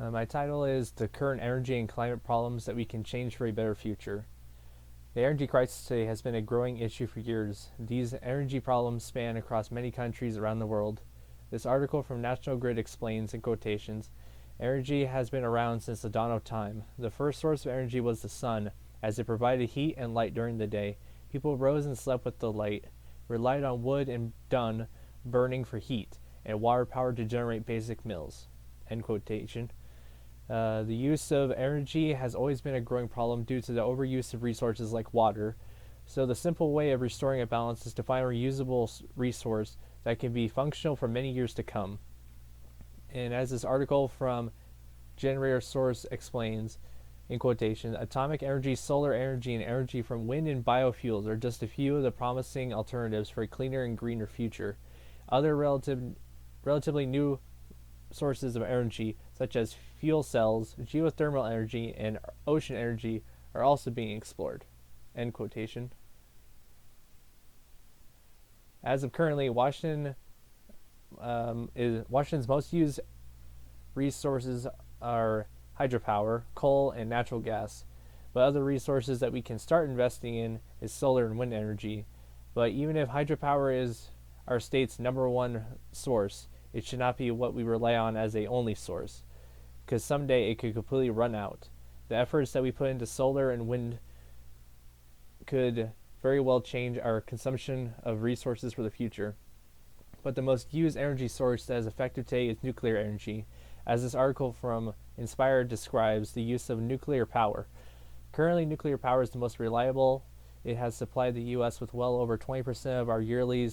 My title is The Current Energy and Climate Problems That We Can Change for a Better Future. The energy crisis today has been a growing issue for years. These energy problems span across many countries around the world. This article from National Grid explains, in quotations, energy has been around since the dawn of time. The first source of energy was the sun, as it provided heat and light during the day. People rose and slept with the light, relied on wood and dung burning for heat, and water power to generate basic meals. End quotation. The use of energy has always been a growing problem due to the overuse of resources like water. So the simple way of restoring a balance is to find a reusable resource that can be functional for many years to come. And as this article from Generator Source explains, in quotation, atomic energy, solar energy, and energy from wind and biofuels are just a few of the promising alternatives for a cleaner and greener future. Other relatively new sources of energy, such as fuel cells, geothermal energy, and ocean energy, are also being explored. End quotation. As of currently, Washington's most used resources are hydropower, coal, and natural gas. But other resources that we can start investing in is solar and wind energy. But even if hydropower is our state's number one source, it should not be what we rely on as a only source, because someday it could completely run out. The efforts that we put into solar and wind could very well change our consumption of resources for the future. But the most used energy source that is effective today is nuclear energy, as this article from Inspired describes the use of nuclear power. Currently, nuclear power is the most reliable. It has supplied the U.S. with well over 20% of our yearly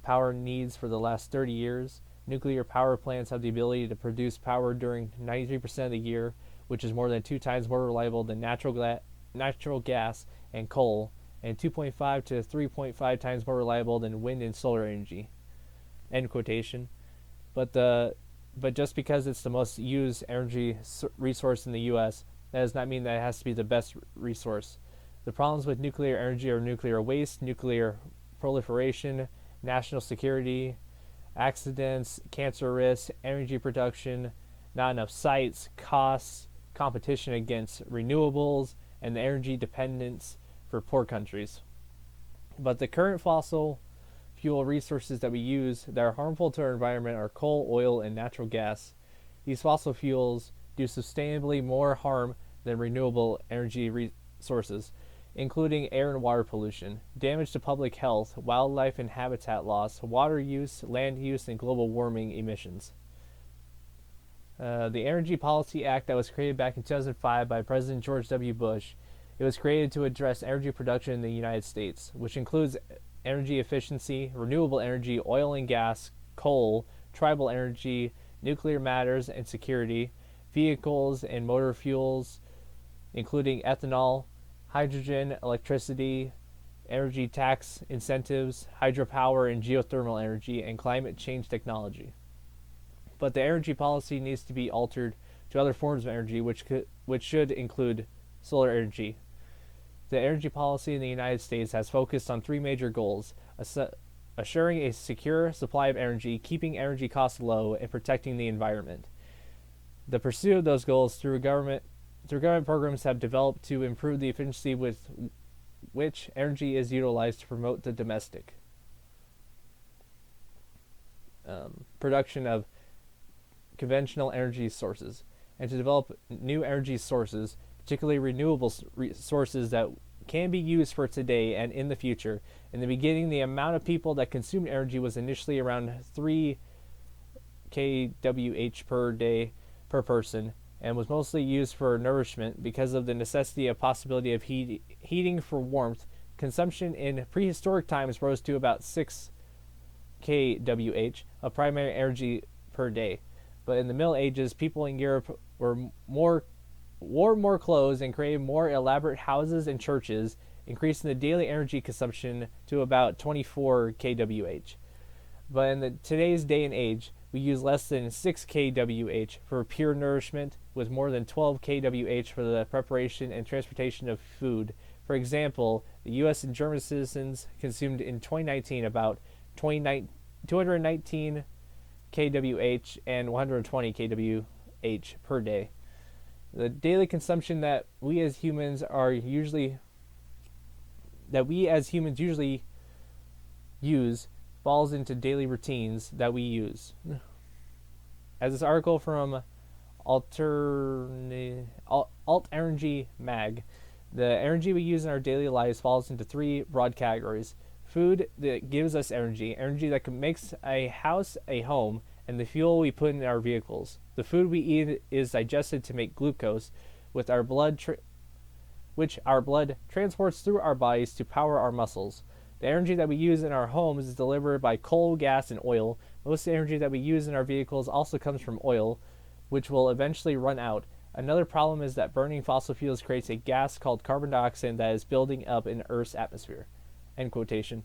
power needs for the last 30 years. Nuclear power plants have the ability to produce power during 93% of the year, which is more than 2 times more reliable than natural gas and coal, and 2.5 to 3.5 times more reliable than wind and solar energy. End quotation. But just because it's the most used energy resource in the U.S., that does not mean that it has to be the best resource. The problems with nuclear energy are nuclear waste, nuclear proliferation, national security, accidents, cancer risks, energy production, not enough sites, costs, competition against renewables, and the energy dependence for poor countries. But the current fossil fuel resources that we use that are harmful to our environment are coal, oil, and natural gas. These fossil fuels do sustainably more harm than renewable energy resources, including air and water pollution, damage to public health, wildlife and habitat loss, water use, land use, and global warming emissions. The Energy Policy Act that was created back in 2005 by President George W. Bush, it was created to address energy production in the United States, which includes energy efficiency, renewable energy, oil and gas, coal, tribal energy, nuclear matters and security, vehicles and motor fuels, including ethanol, hydrogen, electricity, energy tax incentives, hydropower and geothermal energy, and climate change technology. But the energy policy needs to be altered to other forms of energy, which should include solar energy. The energy policy in the United States has focused on 3 major goals: assuring a secure supply of energy, keeping energy costs low, and protecting the environment. The pursuit of those goals through government programs have developed to improve the efficiency with which energy is utilized to promote the domestic production of conventional energy sources, and to develop new energy sources, particularly renewable sources that can be used for today and in the future. In the beginning, the amount of people that consumed energy was initially around 3 kWh per day per person, and was mostly used for nourishment because of the necessity of possibility of heating for warmth. Consumption in prehistoric times rose to about 6 kWh of primary energy per day. But in the Middle Ages, people in Europe wore more clothes and created more elaborate houses and churches, increasing the daily energy consumption to about 24 kWh. But in today's day and age, we use less than 6 kWh for pure nourishment, with more than 12 kWh for the preparation and transportation of food. For example, the U.S. and German citizens consumed in 2019 about 219 kWh and 120 kWh per day. The daily consumption that we as humans usually use falls into daily routines that we use. As this article from Alt Energy Mag, the energy we use in our daily lives falls into three broad categories: food that gives us energy, energy that makes a house a home, and the fuel we put in our vehicles. The food we eat is digested to make glucose, which our blood transports through our bodies to power our muscles. The energy that we use in our homes is delivered by coal, gas, and oil. Most of the energy that we use in our vehicles also comes from oil, which will eventually run out. Another problem is that burning fossil fuels creates a gas called carbon dioxide that is building up in Earth's atmosphere. End quotation.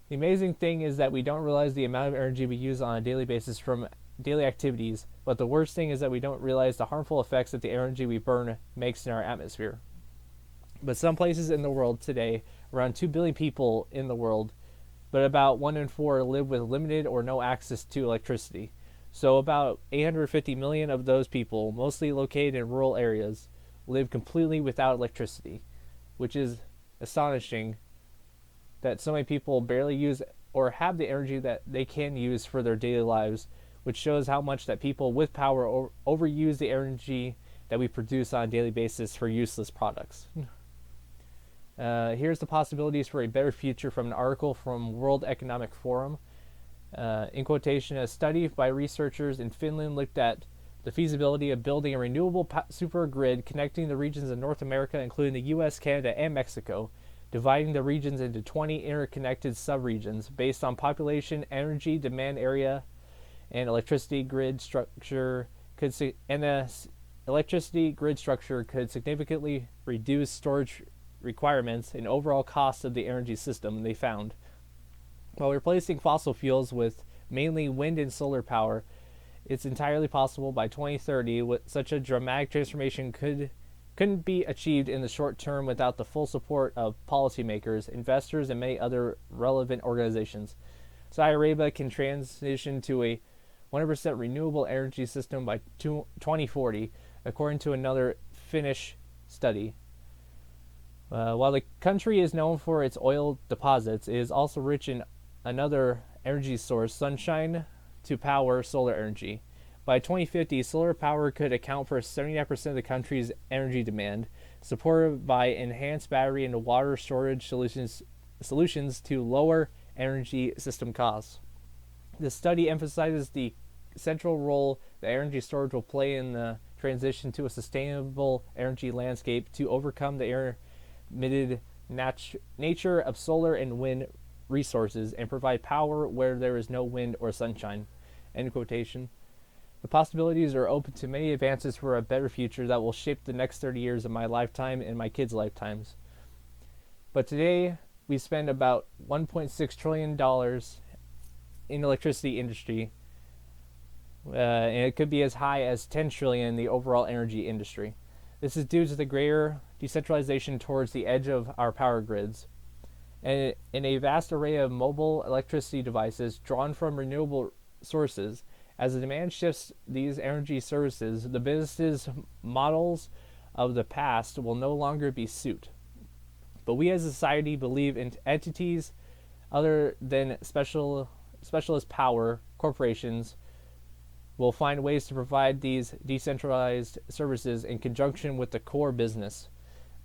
The amazing thing is that we don't realize the amount of energy we use on a daily basis from daily activities, but the worst thing is that we don't realize the harmful effects that the energy we burn makes in our atmosphere. But some places in the world today, around 2 billion people in the world, but about 1 in 4 live with limited or no access to electricity. So about 850 million of those people, mostly located in rural areas, live completely without electricity, which is astonishing that so many people barely use or have the energy that they can use for their daily lives, which shows how much that people with power overuse the energy that we produce on a daily basis for useless products. Here's the possibilities for a better future from an article from World Economic Forum. In quotation, a study by researchers in Finland looked at the feasibility of building a renewable super grid connecting the regions of North America, including the US, Canada, and Mexico, dividing the regions into 20 interconnected subregions based on population, energy demand area, and electricity grid structure could significantly reduce storage requirements and overall cost of the energy system, they found. While replacing fossil fuels with mainly wind and solar power, it's entirely possible by 2030 such a dramatic transformation couldn't be achieved in the short term without the full support of policymakers, investors, and many other relevant organizations. Saudi Arabia can transition to a 100% renewable energy system by 2040, according to another Finnish study. While the country is known for its oil deposits, it is also rich in another energy source, sunshine, to power solar energy. By 2050, solar power could account for 79% of the country's energy demand, supported by enhanced battery and water storage solutions to lower energy system costs. The study emphasizes the central role that energy storage will play in the transition to a sustainable energy landscape to overcome the intermittent nature of solar and wind resources and provide power where there is no wind or sunshine. End quotation. The possibilities are open to many advances for a better future that will shape the next 30 years of my lifetime and my kids' lifetimes. But today, we spend about $1.6 trillion in the electricity industry, and it could be as high as $10 trillion in the overall energy industry. This is due to the greater decentralization towards the edge of our power grids, and in a vast array of mobile electricity devices drawn from renewable sources. As the demand shifts these energy services, the business models of the past will no longer be suit. But we as a society believe in entities other than specialist power corporations will find ways to provide these decentralized services in conjunction with the core business.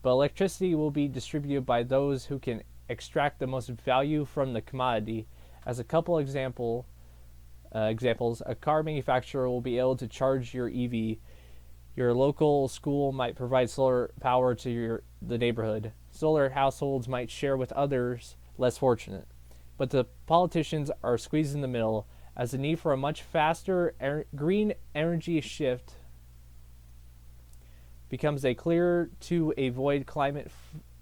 But electricity will be distributed by those who can extract the most value from the commodity. As a couple examples, a car manufacturer will be able to charge your EV. Your local school might provide solar power to the neighborhood. Solar households might share with others less fortunate. But the politicians are squeezed in the middle, as the need for a much faster green energy shift becomes clearer to avoid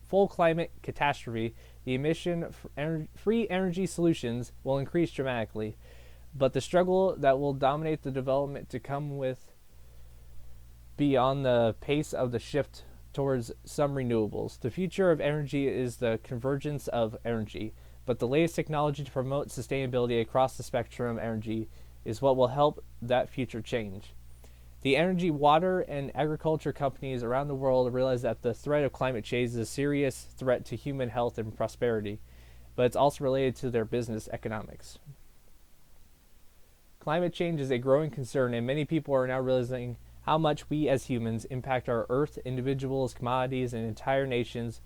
full climate catastrophe. The emission-free energy solutions will increase dramatically. But the struggle that will dominate the development to come with beyond the pace of the shift towards some renewables. The future of energy is the convergence of energy, but the latest technology to promote sustainability across the spectrum of energy is what will help that future change. The energy, water, and agriculture companies around the world realize that the threat of climate change is a serious threat to human health and prosperity, but it's also related to their business economics. Climate change is a growing concern, and many people are now realizing how much we as humans impact our Earth, individuals, commodities, and entire nations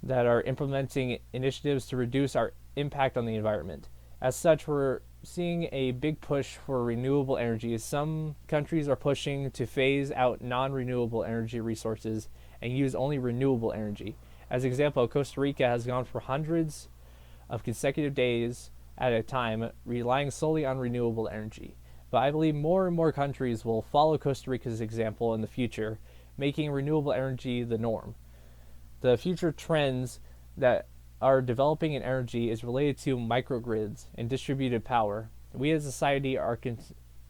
that are implementing initiatives to reduce our impact on the environment. As such, we're seeing a big push for renewable energy. Some countries are pushing to phase out non-renewable energy resources and use only renewable energy. As an example, Costa Rica has gone for hundreds of consecutive days at a time, relying solely on renewable energy. But I believe more and more countries will follow Costa Rica's example in the future, making renewable energy the norm. The future trends that are developing in energy is related to microgrids and distributed power. We as a society are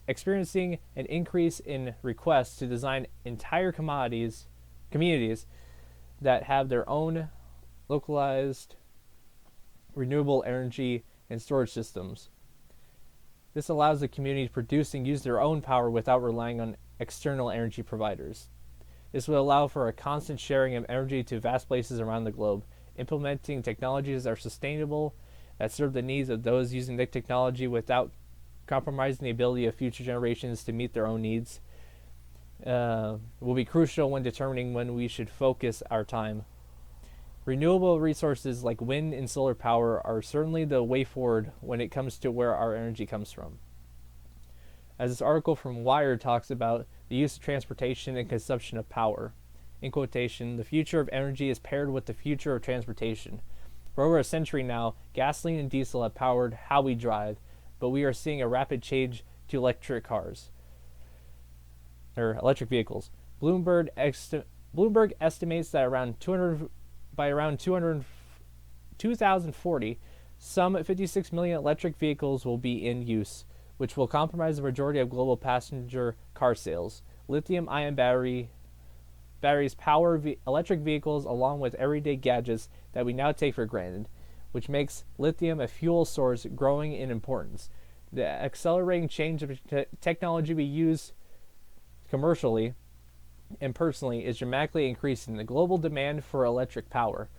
experiencing an increase in requests to design entire communities that have their own localized renewable energy and storage systems. This allows the community to produce and use their own power without relying on external energy providers. This will allow for a constant sharing of energy to vast places around the globe, implementing technologies that are sustainable, that serve the needs of those using the technology without compromising the ability of future generations to meet their own needs, will be crucial when determining when we should focus our time. Renewable resources like wind and solar power are certainly the way forward when it comes to where our energy comes from. As this article from Wired talks about, the use of transportation and consumption of power. In quotation, the future of energy is paired with the future of transportation. For over a century now, gasoline and diesel have powered how we drive, but we are seeing a rapid change to electric vehicles. Bloomberg estimates that by around 2040, some 56 million electric vehicles will be in use, which will comprise the majority of global passenger car sales. Lithium-ion batteries power electric vehicles along with everyday gadgets that we now take for granted, which makes lithium a fuel source growing in importance. The accelerating change of technology we use commercially and personally is dramatically increasing the global demand for electric power.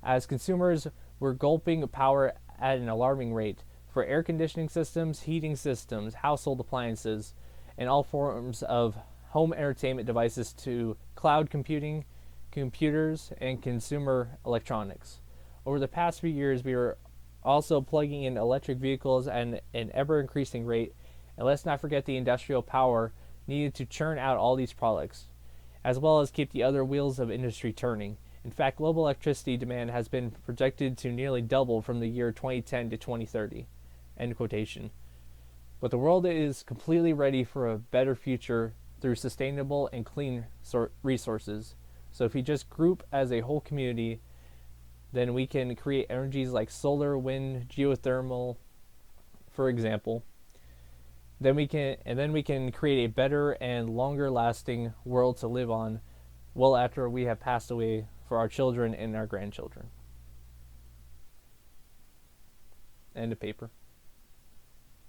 As consumers, we're gulping power at an alarming rate for air conditioning systems, heating systems, household appliances, and all forms of home entertainment devices to cloud computing, computers, and consumer electronics. Over the past few years, we are also plugging in electric vehicles at an ever-increasing rate, and let's not forget the industrial power needed to churn out all these products, as well as keep the other wheels of industry turning. In fact, global electricity demand has been projected to nearly double from the year 2010 to 2030. End quotation. But the world is completely ready for a better future through sustainable and clean resources. So if we just group as a whole community, then we can create energies like solar, wind, geothermal, for example. Then we can create a better and longer lasting world to live on well after we have passed away for our children and our grandchildren. End of paper.